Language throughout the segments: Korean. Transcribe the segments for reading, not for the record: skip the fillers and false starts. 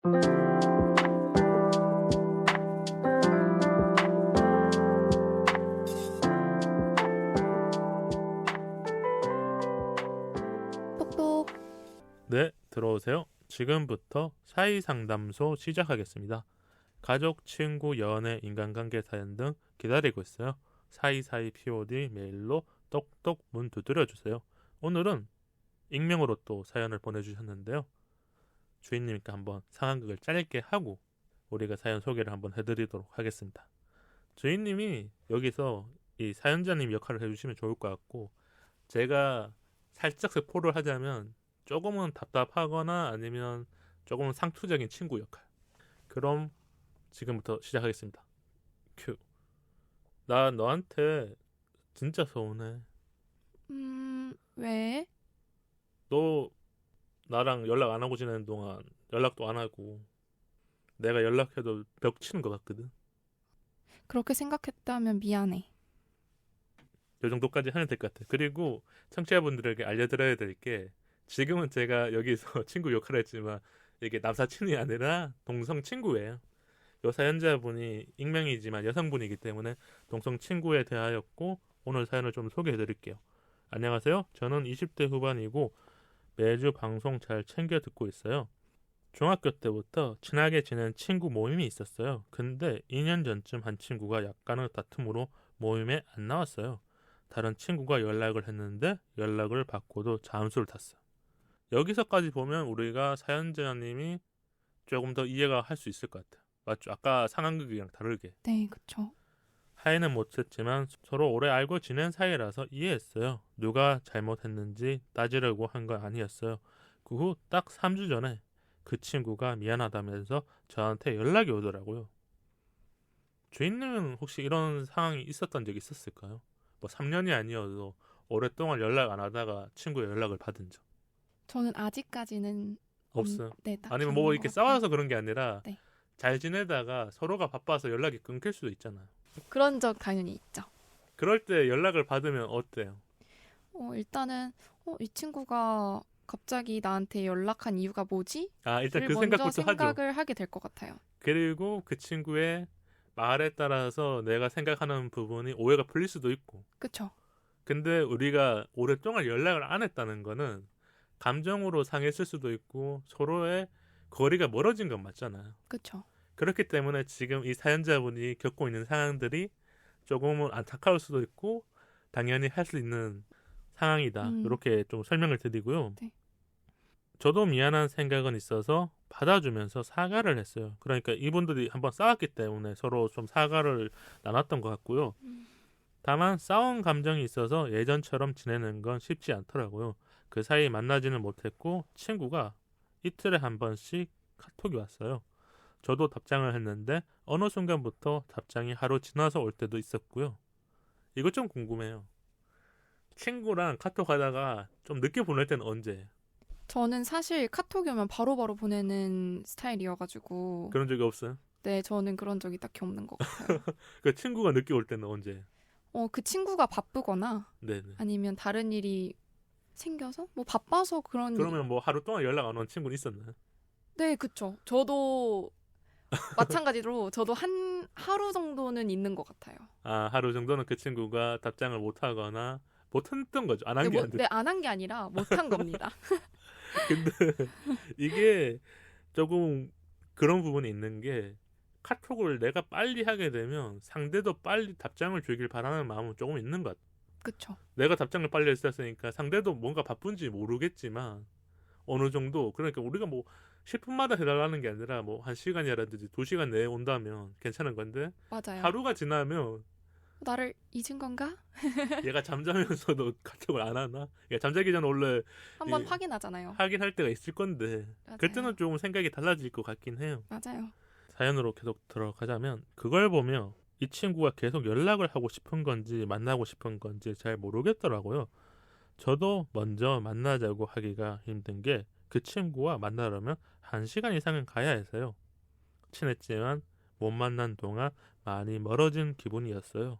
똑똑. 네, 들어오세요. 지금부터 사이상담소 시작하겠습니다. 가족, 친구, 연애, 인간관계 사연 등 기다리고 있어요. 사이사이 POD 메일로 똑똑 문 두드려주세요. 오늘은 익명으로 또 사연을 보내주셨는데요. 주인님께 한번 상황극을 짧게 하고 우리가 사연 소개를 한번 해드리도록 하겠습니다. 주인님이 여기서 이 사연자님 역할을 해주시면 좋을 것 같고, 제가 살짝 스포를 하자면 조금은 답답하거나 아니면 조금은 상투적인 친구 역할. 그럼 지금부터 시작하겠습니다. 큐. 나 너한테 진짜 서운해. 왜? 너 나랑 연락 안 하고 지내는 동안 연락도 안 하고 내가 연락해도 벽 치는 것 같거든. 그렇게 생각했다면 미안해. 이 정도까지 하면 될 것 같아. 그리고 청취자분들에게 알려드려야 될 게, 지금은 제가 여기서 친구 역할을 했지만 이게 남사친이 아니라 동성 친구예요. 요 사연자분이 익명이지만 여성분이기 때문에 동성 친구에 대하였고, 오늘 사연을 좀 소개해드릴게요. 안녕하세요. 저는 20대 후반이고 매주 방송 잘 챙겨 듣고 있어요. 중학교 때부터 친하게 지낸 친구 모임이 있었어요. 근데 2년 전쯤 한 친구가 약간의 다툼으로 모임에 안 나왔어요. 다른 친구가 연락을 했는데 연락을 받고도 잠수를 탔어요. 여기서까지 보면 우리가 사연자님이 조금 더 이해가 할 수 있을 것 같아요. 맞죠? 아까 상황극이랑 다르게. 네, 그쵸. 하이는 못했지만 서로 오래 알고 지낸 사이라서 이해했어요. 누가 잘못했는지 따지려고 한 건 아니었어요. 그 후 딱 3주 전에 그 친구가 미안하다면서 저한테 연락이 오더라고요. 주인님은 혹시 이런 상황이 있었던 적이 있었을까요? 뭐 3년이 아니어도 오랫동안 연락 안 하다가 친구의 연락을 받은 적 저는 아직까지는 없어요? 네, 딱히 아니면 없는 뭐 것 이렇게 같아요. 싸워서 그런 게 아니라 네. 잘 지내다가 서로가 바빠서 연락이 끊길 수도 있잖아요. 그런 적 당연히 있죠. 그럴 때 연락을 받으면 어때요? 일단은 이 친구가 갑자기 나한테 연락한 이유가 뭐지? 아, 일단 를 그 먼저 생각부터 하죠. 생각을 하게 될 것 같아요. 그리고 그 친구의 말에 따라서 내가 생각하는 부분이 오해가 풀릴 수도 있고. 그쵸? 근데 우리가 오랫동안 연락을 안 했다는 거는 감정으로 상했을 수도 있고 서로의 거리가 멀어진 건 맞잖아요. 그쵸? 그렇기 때문에 지금 이 사연자분이 겪고 있는 상황들이 조금은 안타까울 수도 있고 당연히 할 수 있는 상황이다. 이렇게 좀 설명을 드리고요. 네. 저도 미안한 생각은 있어서 받아주면서 사과를 했어요. 그러니까 이분들이 한번 싸웠기 때문에 서로 좀 사과를 나눴던 것 같고요. 다만 싸운 감정이 있어서 예전처럼 지내는 건 쉽지 않더라고요. 그 사이 만나지는 못했고 친구가 이틀에 한 번씩 카톡이 왔어요. 저도 답장을 했는데 어느 순간부터 답장이 하루 지나서 올 때도 있었고요. 이거 좀 궁금해요. 친구랑 카톡 하다가 좀 늦게 보낼 때는 언제예요? 저는 사실 카톡이 오면 바로바로 보내는 스타일이어가지고 그런 적이 없어요? 네, 저는 그런 적이 딱히 없는 것 같아요. 그 친구가 늦게 올 때는 언제예요? 그 친구가 바쁘거나 네네. 아니면 다른 일이 생겨서 뭐 바빠서 그런 그러면 뭐 하루 동안 연락 안 온 친구는 있었나요? 네, 그쵸. 저도 마찬가지로 저도 하루 정도는 있는 것 같아요. 아, 하루 정도는 그 친구가 답장을 못 하거나 못 했던 거죠. 안 한 게 아니라. 네, 안 한 게 아니라 못 한 겁니다. 근데 이게 조금 그런 부분이 있는 게, 카톡을 내가 빨리 하게 되면 상대도 빨리 답장을 주길 바라는 마음은 조금 있는 것 같아. 그쵸. 내가 답장을 빨리 했으니까 상대도 뭔가 바쁜지 모르겠지만 어느 정도, 그러니까 우리가 뭐 10분마다 해달라는 게 아니라 뭐 1시간이라든지 2시간 내에 온다면 괜찮은 건데, 맞아요. 하루가 지나면 나를 잊은 건가? 얘가 잠자면서도 카톡을 안 하나? 얘가 잠자기 전에 원래 한번 확인하잖아요. 확인할 때가 있을 건데, 맞아요. 그때는 조금 생각이 달라질 것 같긴 해요. 맞아요. 사연으로 계속 들어가자면, 그걸 보며 이 친구가 계속 연락을 하고 싶은 건지 만나고 싶은 건지 잘 모르겠더라고요. 저도 먼저 만나자고 하기가 힘든 게, 그 친구와 만나려면 1시간 이상은 가야 해서요. 친했지만 못 만난 동안 많이 멀어진 기분이었어요.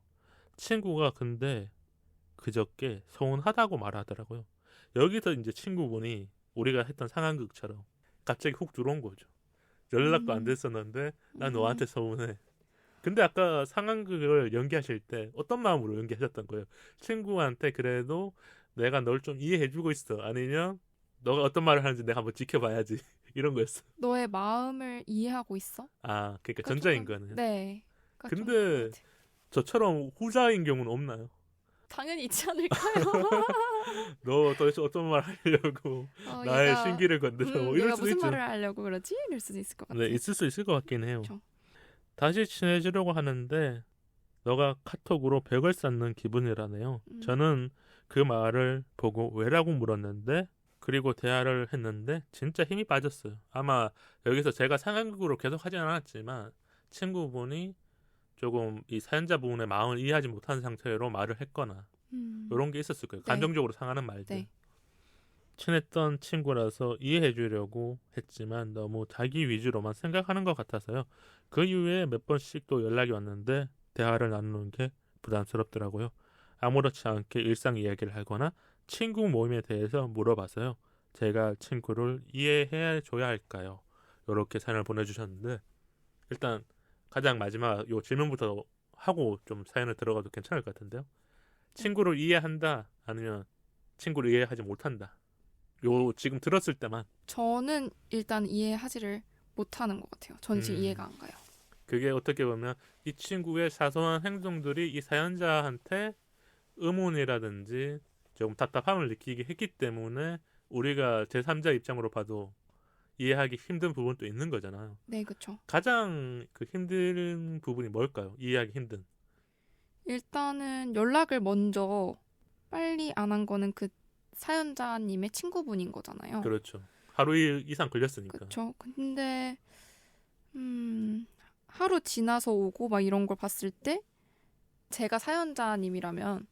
친구가 근데 그저께 서운하다고 말하더라고요. 여기서 이제 친구분이 우리가 했던 상황극처럼 갑자기 훅 들어온 거죠. 연락도 안 됐었는데 난 너한테 서운해. 근데 아까 상황극을 연기하실 때 어떤 마음으로 연기하셨던 거예요? 친구한테 그래도 내가 널 좀 이해해주고 있어. 아니면 너가 어떤 말을 하는지 내가 한번 지켜봐야지. 이런 거였어. 너의 마음을 이해하고 있어? 아, 그러니까 그러니까 전자인 조금, 거는. 네. 그러니까 좀 근데 그런 것 같아요. 저처럼 후자인 경우는 없나요? 당연히 있지 않을까요? 너 도대체 어떤 말 하려고 나의 얘가 신기를 건드려. 뭐 이럴 얘가 수도 무슨 있죠. 말을 하려고 그러지? 이럴 수도 있을 것 같아요. 네, 있을 수 있을 것 같긴 해요. 그쵸. 다시 친해지려고 하는데 너가 카톡으로 벽을 쌓는 기분이라네요. 저는 그 말을 보고 왜라고 물었는데 그리고 대화를 했는데 진짜 힘이 빠졌어요. 아마 여기서 제가 상황극으로 계속 하진 않았지만 친구분이 조금 이 사연자분의 마음을 이해하지 못한 상태로 말을 했거나 이런 게 있었을 거예요. 네. 감정적으로 상하는 말들. 네. 친했던 친구라서 이해해 주려고 했지만 너무 자기 위주로만 생각하는 것 같아서요. 그 이후에 몇 번씩 또 연락이 왔는데 대화를 나누는 게 부담스럽더라고요. 아무렇지 않게 일상 이야기를 하거나 친구 모임에 대해서 물어봐서요. 제가 친구를 이해해 줘야 할까요? 이렇게 사연을 보내주셨는데 일단 가장 마지막 요 질문부터 하고 좀 사연을 들어가도 괜찮을 것 같은데요. 친구를 이해한다 아니면 친구를 이해하지 못한다. 요 지금 들었을 때만 저는 일단 이해하지를 못하는 것 같아요. 저는 지금 이해가 안 가요. 그게 어떻게 보면 이 친구의 사소한 행동들이 이 사연자한테 의문이라든지 조금 답답함을 느끼게 했기 때문에 우리가 제3자 입장으로 봐도 이해하기 힘든 부분도 있는 거잖아요. 네, 그렇죠. 가장 그 힘든 부분이 뭘까요? 이해하기 힘든. 일단은 연락을 먼저 빨리 안 한 거는 그 사연자님의 친구분인 거잖아요. 그렇죠. 하루 이상 걸렸으니까. 그렇죠. 근데 하루 지나서 오고 막 이런 걸 봤을 때 제가 사연자님이라면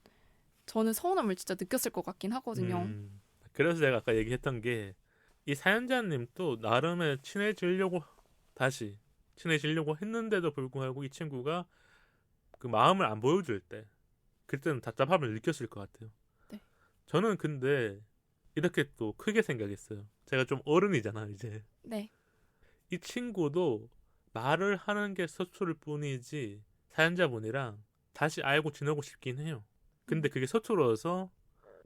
저는 서운함을 진짜 느꼈을 것 같긴 하거든요. 그래서 제가 아까 얘기했던 게 이 사연자님도 나름의 다시 친해지려고 했는데도 불구하고 이 친구가 그 마음을 안 보여줄 때 그때는 답답함을 느꼈을 것 같아요. 네. 저는 근데 이렇게 또 크게 생각했어요. 제가 좀 어른이잖아요, 이제. 네. 이 친구도 말을 하는 게 서투를 뿐이지 사연자분이랑 다시 알고 지내고 싶긴 해요. 근데 그게 서툴어서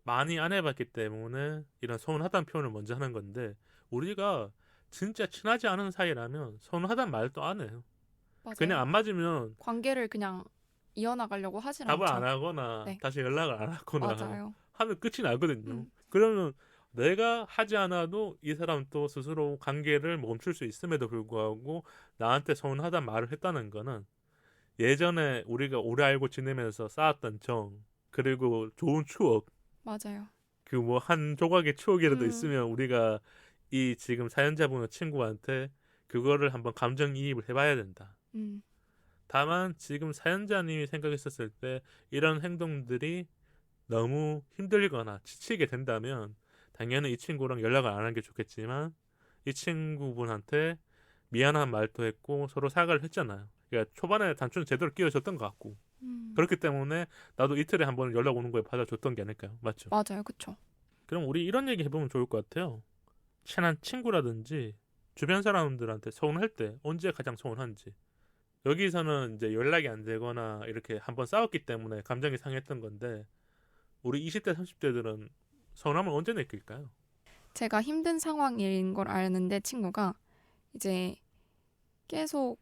많이 안 해봤기 때문에 이런 서운하다는 표현을 먼저 하는 건데 우리가 진짜 친하지 않은 사이라면 서운하다는 말도 안 해요. 맞아요. 그냥 안 맞으면 관계를 그냥 이어나가려고 하진 답을 않죠. 안 하거나 네. 다시 연락을 안 하거나 맞아요. 하면 끝이 나거든요. 그러면 내가 하지 않아도 이 사람 또 스스로 관계를 멈출 수 있음에도 불구하고 나한테 서운하다는 말을 했다는 거는 예전에 우리가 오래 알고 지내면서 쌓았던 정 그리고 좋은 추억 맞아요. 그 뭐 한 조각의 추억이라도 있으면 우리가 이 지금 사연자분의 친구한테 그거를 한번 감정이입을 해봐야 된다. 다만 지금 사연자님이 생각했었을 때 이런 행동들이 너무 힘들거나 지치게 된다면 당연히 이 친구랑 연락을 안 하는 게 좋겠지만 이 친구분한테 미안한 말도 했고 서로 사과를 했잖아요. 그러니까 초반에 단추는 제대로 끼워줬던 것 같고 그렇기 때문에 나도 이틀에 한 번 연락 오는 거에 받아줬던 게 아닐까요? 맞죠? 맞아요. 그쵸. 그럼 우리 이런 얘기 해보면 좋을 것 같아요. 친한 친구라든지 주변 사람들한테 서운할 때 언제 가장 서운한지. 여기서는 이제 연락이 안 되거나 이렇게 한번 싸웠기 때문에 감정이 상했던 건데 우리 20대 30대들은 서운함을 언제 느낄까요? 제가 힘든 상황인 걸 아는데 친구가 이제 계속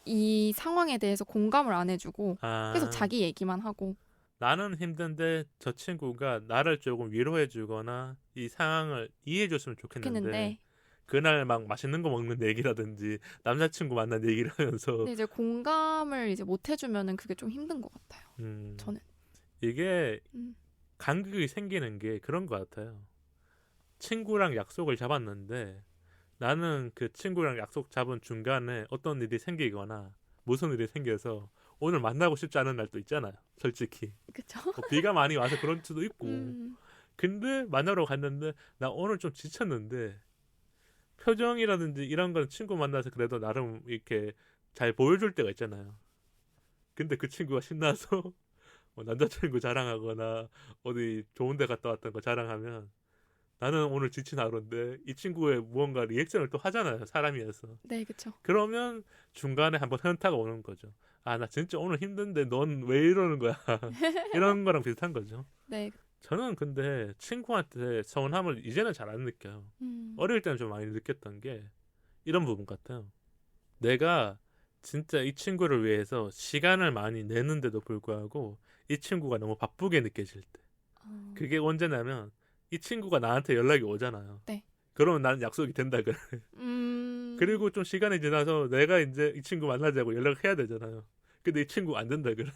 이 상황에 대해서 공감을 안 해주고 계속 자기 얘기만 하고 나는 힘든데 저 친구가 나를 조금 위로해주거나 이 상황을 이해해줬으면 좋겠는데 그날 막 맛있는 거 먹는 얘기라든지 남자친구 만난 얘기를 하면서 근데 이제 공감을 이제 못 해주면은 그게 좀 힘든 것 같아요. 저는 이게 간극이 생기는 게 그런 것 같아요. 친구랑 약속을 잡았는데 나는 그 친구랑 약속 잡은 중간에 어떤 일이 생기거나 무슨 일이 생겨서 오늘 만나고 싶지 않은 날도 있잖아요. 솔직히. 그쵸? 비가 많이 와서 그런 수도 있고. 근데 만나러 갔는데 나 오늘 좀 지쳤는데 표정이라든지 이런 건 친구 만나서 그래도 나름 이렇게 잘 보여줄 때가 있잖아요. 근데 그 친구가 신나서 뭐 남자친구 자랑하거나 어디 좋은 데 갔다 왔던 거 자랑하면 나는 오늘 지친 하루인데 이 친구의 무언가 리액션을 또 하잖아요. 사람이어서. 네, 그쵸. 그러면 중간에 한번 현타가 오는 거죠. 아, 나 진짜 오늘 힘든데 넌 왜 이러는 거야. 이런 거랑 비슷한 거죠. 네. 저는 근데 친구한테 서운함을 이제는 잘 안 느껴요. 어릴 때는 좀 많이 느꼈던 게 이런 부분 같아요. 내가 진짜 이 친구를 위해서 시간을 많이 내는데도 불구하고 이 친구가 너무 바쁘게 느껴질 때. 그게 언제냐면 이 친구가 나한테 연락이 오잖아요. 네. 그러면 나는 약속이 된다 그래. 그리고 좀 시간이 지나서 내가 이제 이 친구 만나자고 연락해야 되잖아요. 근데 이 친구 안 된다 그래.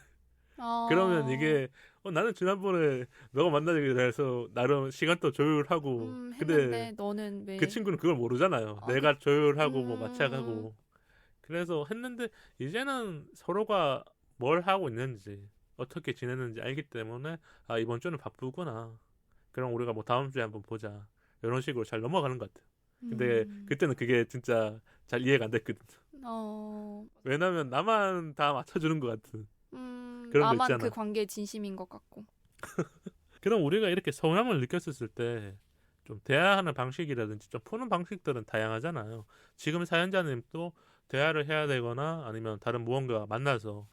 그러면 이게 나는 지난번에 너가 만나자고 해서 나름 시간도 조율하고 근데 했는데 너는 왜? 그 친구는 그걸 모르잖아요. 내가 조율하고 뭐 맞춰가고 그래서 했는데 이제는 서로가 뭘 하고 있는지 어떻게 지내는지 알기 때문에 아 이번 주는 바쁘구나. 그럼 우리가 뭐 다음 주에 한번 보자. 이런 식으로 잘 넘어가는 것 같아요. 근데 그때는 그게 진짜 잘 이해가 안 됐거든. 왜냐면 나만 다 맞춰주는 것 같은. 그런 거 나만 있잖아. 그 관계에 진심인 것 같고. 그럼 우리가 이렇게 서운함을 느꼈을 때 좀 대화하는 방식이라든지 좀 푸는 방식들은 다양하잖아요. 지금 사연자님도 대화를 해야 되거나 아니면 다른 무언가 만나서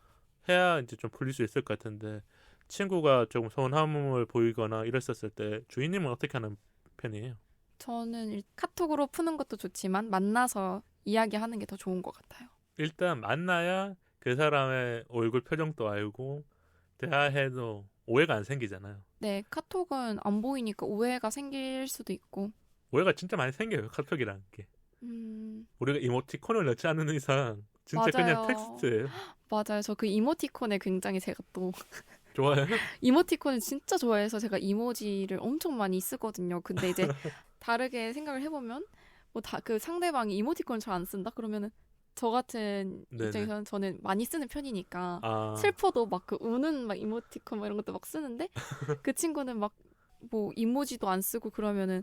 해야 이제 좀 풀릴 수 있을 것 같은데 친구가 조금 서운함을 보이거나 이랬었을 때 주인님은 어떻게 하는 편이에요? 저는 카톡으로 푸는 것도 좋지만 만나서 이야기하는 게 더 좋은 것 같아요. 일단 만나야 그 사람의 얼굴 표정도 알고 대화해도 오해가 안 생기잖아요. 네, 카톡은 안 보이니까 오해가 생길 수도 있고. 오해가 진짜 많이 생겨요. 카톡이라는 게. 우리가 이모티콘을 넣지 않는 이상 진짜 맞아요. 그냥 텍스트예요. 맞아요. 저 그 이모티콘에 굉장히 제가 또 좋아요? 이모티콘을 진짜 좋아해서 제가 이모지를 엄청 많이 쓰거든요. 근데 이제 다르게 생각을 해보면 뭐 다 그 상대방이 이모티콘을 잘 안 쓴다? 그러면은 저 같은 네네. 입장에서는 저는 많이 쓰는 편이니까 아, 슬퍼도 막 그 우는 막 이모티콘 막 이런 것도 막 쓰는데 그 친구는 막 뭐 이모지도 안 쓰고 그러면은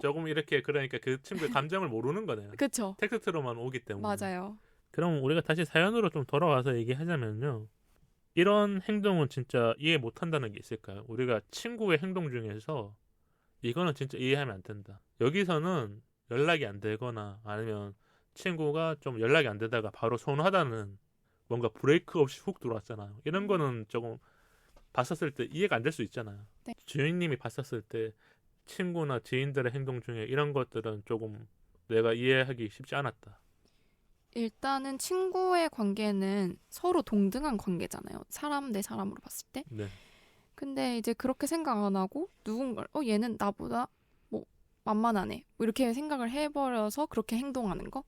조금 이렇게 그러니까 그 친구의 감정을 모르는 거네요. 그쵸? 텍스트로만 오기 때문에. 맞아요. 그럼 우리가 다시 사연으로 좀 돌아와서 얘기하자면요. 이런 행동은 진짜 이해 못한다는 게 있을까요? 우리가 친구의 행동 중에서 이거는 진짜 이해하면 안 된다. 여기서는 연락이 안 되거나 아니면 친구가 좀 연락이 안 되다가 바로 서운하다는 뭔가 브레이크 없이 훅 들어왔잖아요. 이런 거는 조금 봤었을 때 이해가 안 될 수 있잖아요. 네. 주인님이 봤었을 때 친구나 지인들의 행동 중에 이런 것들은 조금 내가 이해하기 쉽지 않았다. 일단은 친구의 관계는 서로 동등한 관계잖아요. 사람 대 사람으로 봤을 때. 네. 근데 이제 그렇게 생각 안 하고 누군가 얘는 나보다 뭐 만만하네. 뭐 이렇게 생각을 해버려서 그렇게 행동하는 거.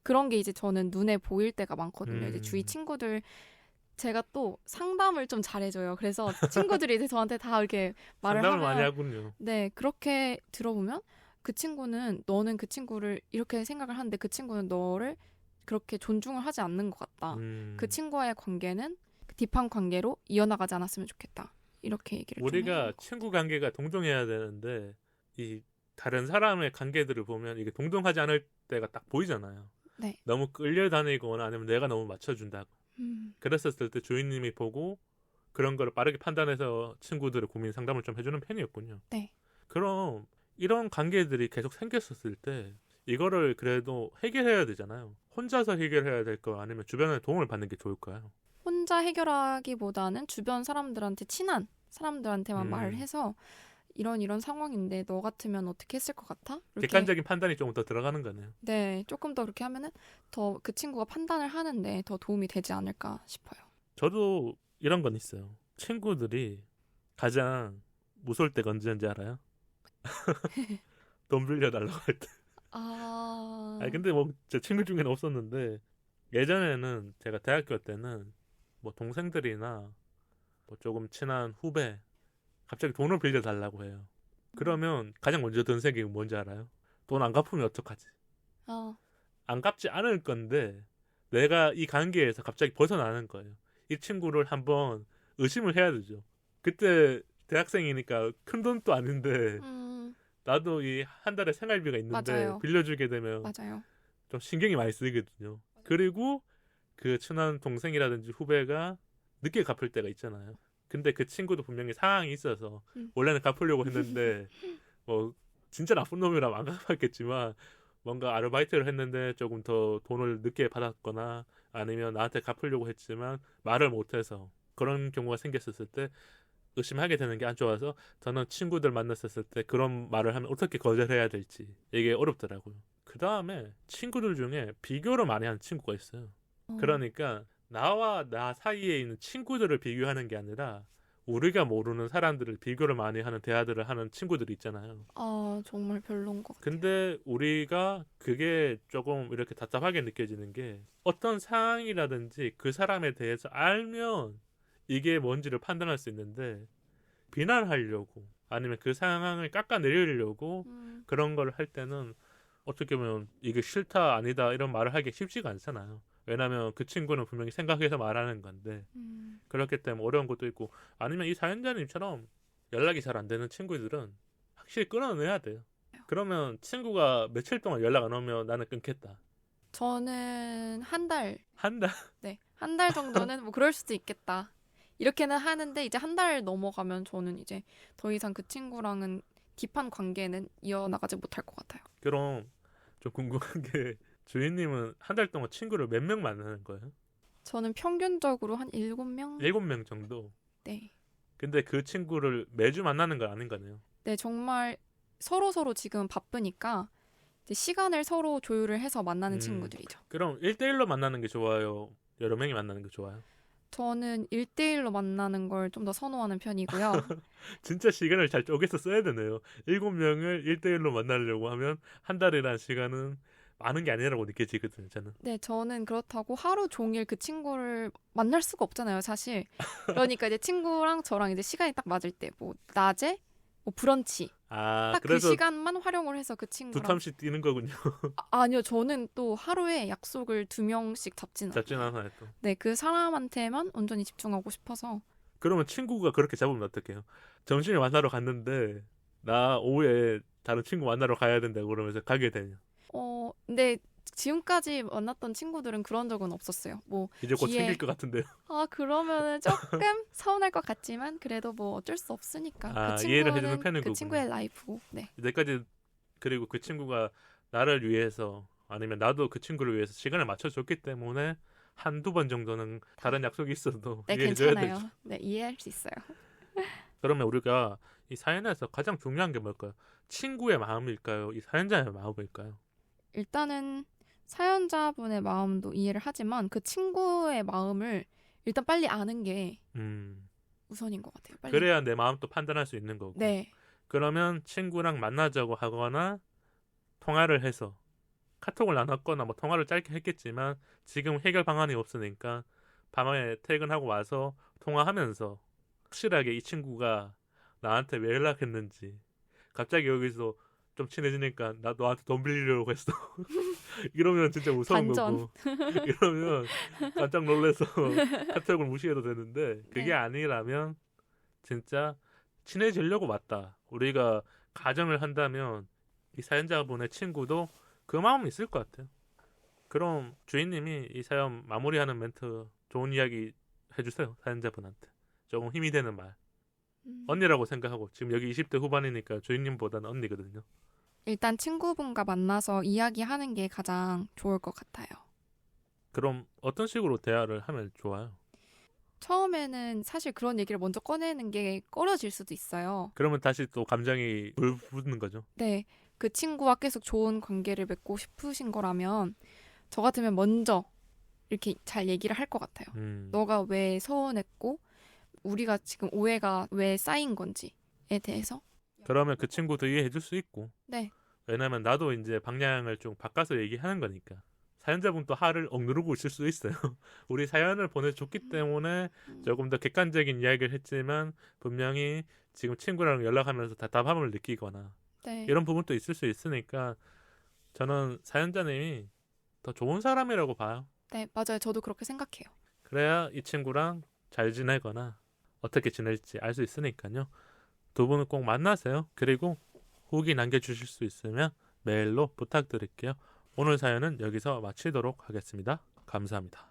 그런 게 이제 저는 눈에 보일 때가 많거든요. 이제 주위 친구들 제가 또 상담을 좀 잘해줘요. 그래서 친구들이 이제 저한테 다 이렇게 말을 상담을 하면 많이 하군요. 네, 그렇게 들어보면 그 친구는 너는 그 친구를 이렇게 생각을 하는데 그 친구는 너를 그렇게 존중을 하지 않는 것 같다. 그 친구와의 관계는 딥한 관계로 이어나가지 않았으면 좋겠다. 이렇게 얘기를 좀 우리가 해주는 것 친구 관계가 동등해야 되는데 이 다른 사람의 관계들을 보면 이게 동등하지 않을 때가 딱 보이잖아요. 네. 너무 끌려다니거나 아니면 내가 너무 맞춰준다고. 그랬었을 때 주인님이 보고 그런 거를 빠르게 판단해서 친구들의 고민 상담을 좀 해주는 편이었군요. 네. 그럼 이런 관계들이 계속 생겼었을 때 이거를 그래도 해결해야 되잖아요. 혼자서 해결해야 될까 아니면 주변의 도움을 받는 게 좋을까요? 혼자 해결하기보다는 주변 사람들한테 친한 사람들한테만 말을 해서 이런 상황인데 너 같으면 어떻게 했을 것 같아? 이렇게. 객관적인 판단이 조금 더 들어가는 거네요. 네, 조금 더 그렇게 하면은 더 그 친구가 판단을 하는데 더 도움이 되지 않을까 싶어요. 저도 이런 건 있어요. 친구들이 가장 무서울 때가 언제인지 알아요? 돈 빌려달라고 할 때. 아니 근데 뭐 제 친구 중에는 없었는데 예전에는 제가 대학교 때는 뭐 동생들이나 뭐 조금 친한 후배 갑자기 돈을 빌려달라고 해요. 그러면 가장 먼저 드는 생각이 뭔지 알아요? 돈 안 갚으면 어떡하지? 안 갚지 않을 건데 내가 이 관계에서 갑자기 벗어나는 거예요. 이 친구를 한번 의심을 해야 되죠. 그때 대학생이니까 큰 돈도 아닌데 나도 이 한 달에 생활비가 있는데 맞아요. 빌려주게 되면 맞아요. 좀 신경이 많이 쓰이거든요. 그리고 그 친한 동생이라든지 후배가 늦게 갚을 때가 있잖아요. 근데 그 친구도 분명히 상황이 있어서 원래는 갚으려고 했는데 뭐 진짜 나쁜 놈이라면 안 갚았겠지만 뭔가 아르바이트를 했는데 조금 더 돈을 늦게 받았거나 아니면 나한테 갚으려고 했지만 말을 못해서 그런 경우가 생겼었을 때 의심하게 되는 게 안 좋아서 저는 친구들 만났었을 때 그런 말을 하면 어떻게 거절해야 될지 이게 어렵더라고요. 그 다음에 친구들 중에 비교를 많이 하는 친구가 있어요. 그러니까 나와 나 사이에 있는 친구들을 비교하는 게 아니라 우리가 모르는 사람들을 비교를 많이 하는 대화들을 하는 친구들이 있잖아요. 아, 정말 별로인 것 같아요. 근데 우리가 그게 조금 이렇게 답답하게 느껴지는 게 어떤 상황이라든지 그 사람에 대해서 알면 이게 뭔지를 판단할 수 있는데 비난하려고 아니면 그 상황을 깎아내리려고 그런 걸 할 때는 어떻게 보면 이게 싫다 아니다 이런 말을 하기 쉽지가 않잖아요. 왜냐하면 그 친구는 분명히 생각해서 말하는 건데 그렇기 때문에 어려운 것도 있고 아니면 이 사연자님처럼 연락이 잘 안 되는 친구들은 확실히 끊어내야 돼요. 그러면 친구가 며칠 동안 연락 안 오면 나는 끊겠다. 저는 한 달. 한 달? 네, 한 달 정도는 뭐 그럴 수도 있겠다. 이렇게는 하는데 이제 한 달 넘어가면 저는 이제 더 이상 그 친구랑은 딥한 관계는 이어나가지 못할 것 같아요. 그럼 좀 궁금한 게 주인님은 한 달 동안 친구를 몇 명 만나는 거예요? 저는 평균적으로 한 7명? 7명 정도? 네. 근데 그 친구를 매주 만나는 건 아닌 거네요. 네, 정말 서로 지금 바쁘니까 이제 시간을 서로 조율을 해서 만나는 친구들이죠. 그럼 1대1로 만나는 게 좋아요? 여러 명이 만나는 게 좋아요? 저는 1대1로 만나는 걸 좀 더 선호하는 편이고요. 진짜 시간을 잘 쪼개서 써야 되네요. 7명을 1대1로 만나려고 하면 한 달이라는 시간은 많은 게 아니라고 느껴지거든요, 저는. 네, 저는 그렇다고 하루 종일 그 친구를 만날 수가 없잖아요, 사실. 그러니까 이제 친구랑 저랑 이제 시간이 딱 맞을 때, 뭐 낮에, 뭐 브런치, 딱 그 그래서 시간만 활용을 해서 그 두 친구랑. 탐씩 뛰는 거군요. 아니요, 저는 또 하루에 약속을 2명씩 잡지는 잡진 않아요. 않아요, 또. 네, 그 사람한테만 온전히 집중하고 싶어서. 그러면 친구가 그렇게 잡으면 어떡해요? 점심에 만나러 갔는데 나 오후에 다른 친구 만나러 가야 된다고 그러면서 가게 되냐? 근데 지금까지 만났던 친구들은 그런 적은 없었어요. 뭐 이제 곧 뒤에- 생길 것 같은데요. 그러면은 조금 서운할 것 같지만 그래도 뭐 어쩔 수 없으니까. 그 이해를 해주는 친구는 편인 그 거군요. 친구의 라이프고. 네. 이제까지 그리고 그 친구가 나를 위해서 아니면 나도 그 친구를 위해서 시간을 맞춰줬기 때문에 한두 번 정도는 다른 약속이 있어도 네, 이해해줘야 괜찮아요. 되죠. 네, 이해할 수 있어요. 그러면 우리가 이 사연에서 가장 중요한 게 뭘까요? 친구의 마음일까요? 이 사연자의 마음일까요? 일단은 사연자분의 마음도 이해를 하지만 그 친구의 마음을 일단 빨리 아는 게 우선인 것 같아요. 빨리. 그래야 내 마음도 판단할 수 있는 거고. 네. 그러면 친구랑 만나자고 하거나 통화를 해서 카톡을 나눴거나 뭐 통화를 짧게 했겠지만 지금 해결 방안이 없으니까 밤에 퇴근하고 와서 통화하면서 확실하게 이 친구가 나한테 왜 연락했는지 갑자기 여기서 좀 친해지니까 나 너한테 돈 빌리려고 했어. 이러면 진짜 무서운 반전. 거고. 이러면 깜짝 놀라서 카톡을 무시해도 되는데 그게 네. 아니라면 진짜 친해지려고 왔다. 우리가 가정을 한다면 이 사연자분의 친구도 그 마음이 있을 것 같아요. 그럼 주인님이 이 사연 마무리하는 멘트 좋은 이야기 해주세요. 사연자분한테. 조금 힘이 되는 말. 언니라고 생각하고 지금 여기 20대 후반이니까 주인님보다는 언니거든요. 일단 친구분과 만나서 이야기하는 게 가장 좋을 것 같아요. 그럼 어떤 식으로 대화를 하면 좋아요? 처음에는 사실 그런 얘기를 먼저 꺼내는 게 꺼려질 수도 있어요. 그러면 다시 또 감정이 불붙는 거죠. 네, 그 친구와 계속 좋은 관계를 맺고 싶으신 거라면 저 같으면 먼저 이렇게 잘 얘기를 할 것 같아요. 너가 왜 서운했고 우리가 지금 오해가 왜 쌓인 건지에 대해서. 그러면 그 친구도 이해해 줄 수 있고. 네. 왜냐면 나도 이제 방향을 좀 바꿔서 얘기하는 거니까. 사연자분 또 화를 억누르고 있을 수도 있어요. 우리 사연을 보내줬기 때문에 조금 더 객관적인 이야기를 했지만 분명히 지금 친구랑 연락하면서 답답함을 느끼거나 네. 이런 부분도 있을 수 있으니까 저는 사연자님이 더 좋은 사람이라고 봐요. 네, 맞아요. 저도 그렇게 생각해요. 그래야 이 친구랑 잘 지내거나 어떻게 지낼지 알 수 있으니까요. 두 분은 꼭 만나세요. 그리고 후기 남겨주실 수 있으면 메일로 부탁드릴게요. 오늘 사연은 여기서 마치도록 하겠습니다. 감사합니다.